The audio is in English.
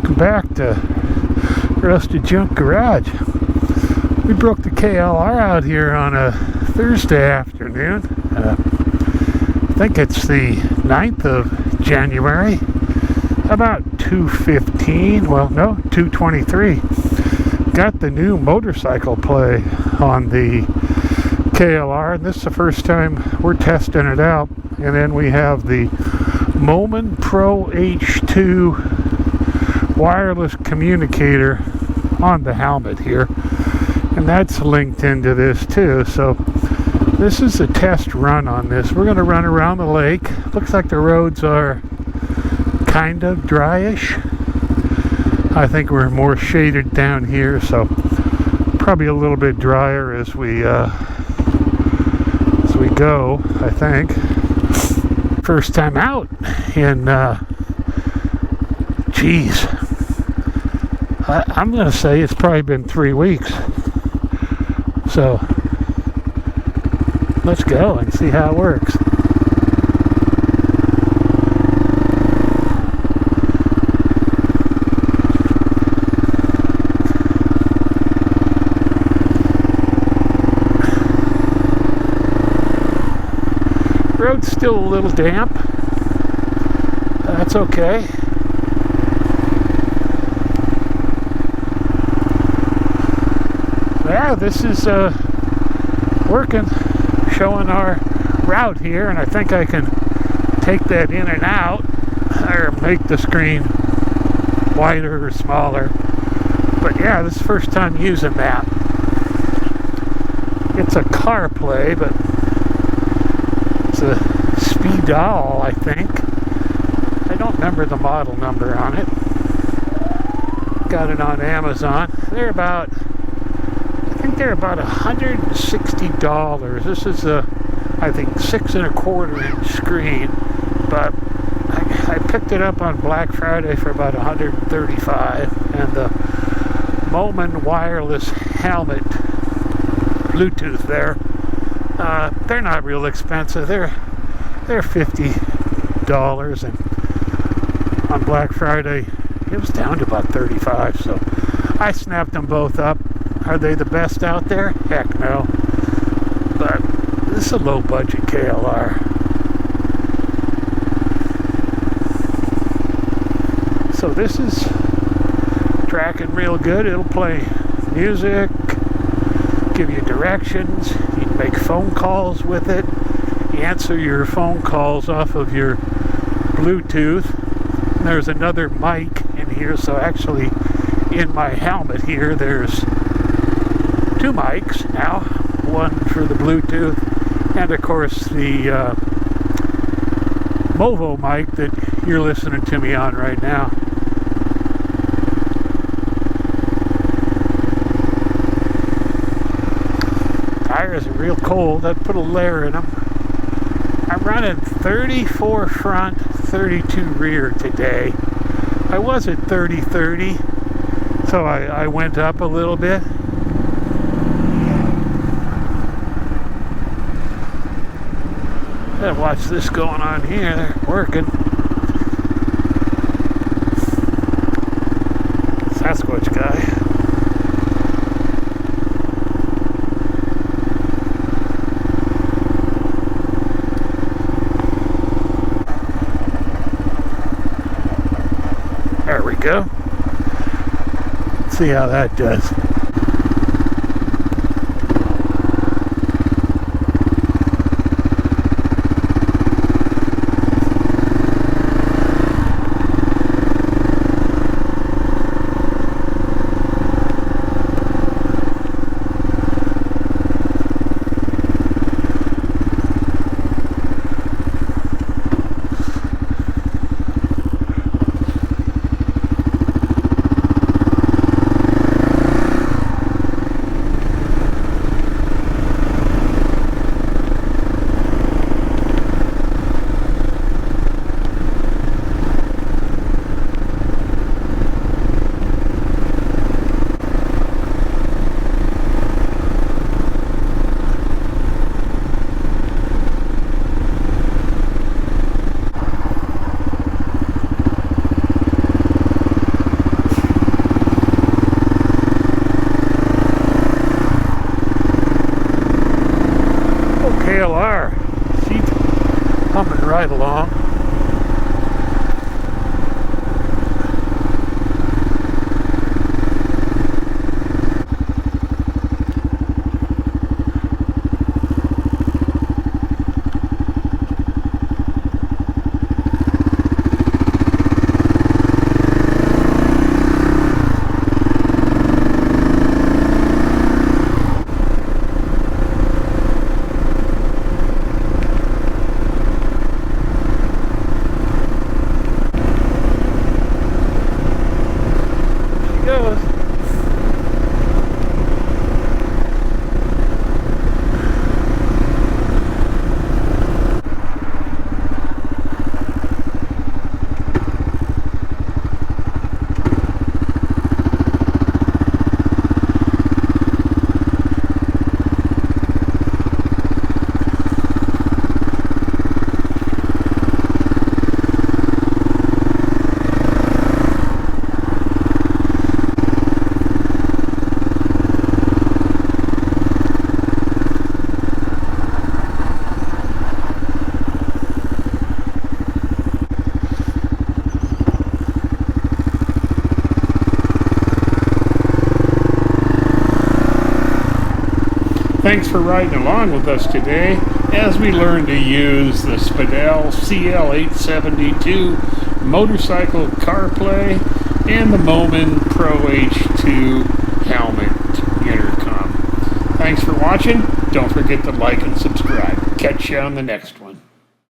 Welcome back to Rusted Junk Garage. We broke the KLR out here on a Thursday afternoon. I think it's the 9th of January. About 2:15, well no, 2:23. Got the new motorcycle play on the KLR, and this is the first time we're testing it out. And then we have the Moman Pro H2 wireless communicator on the helmet here, and that's linked into this too. So this is a test run on this. We're going to run around the lake. Looks like the roads are kind of dryish. I think we're more shaded down here, so probably a little bit drier as we go, I think. First time out in I'm gonna say it's probably been 3 weeks. So let's go and see how it works. Road's still a little damp. That's okay. Yeah, this is working, showing our route here, and I think I can take that in and out, or make the screen wider or smaller. But yeah, this is the first time using that. It's a CarPlay, but it's a Spedal, I think. I don't remember the model number on it. Got it on Amazon. They're about $160. This is a, I think, 6¼ inch screen, but I picked it up on Black Friday for about $135. And the Moman wireless helmet Bluetooth there, they're not real expensive. They're $50, and on Black Friday it was down to about $35. So I snapped them both up. Are they the best out there? Heck no. But this is a low budget KLR. So this is tracking real good. It'll play music, give you directions. You can make phone calls with it. Answer your phone calls off of your Bluetooth. And there's another mic in here, so actually in my helmet here there's 2 mics now, one for the Bluetooth, and of course the Movo mic that you're listening to me on right now. Tires are real cold. I put a layer in them. I'm running 34 front, 32 rear today. I was at 30/30, so I went up a little bit. Watch this going on here. They're working. Sasquatch guy. There we go. Let's see how that does. ride along. Thanks for riding along with us today as we learn to use the Spedal CL872 motorcycle CarPlay and the Moman Pro H2 helmet intercom. Thanks for watching. Don't forget to like and subscribe. Catch you on the next one.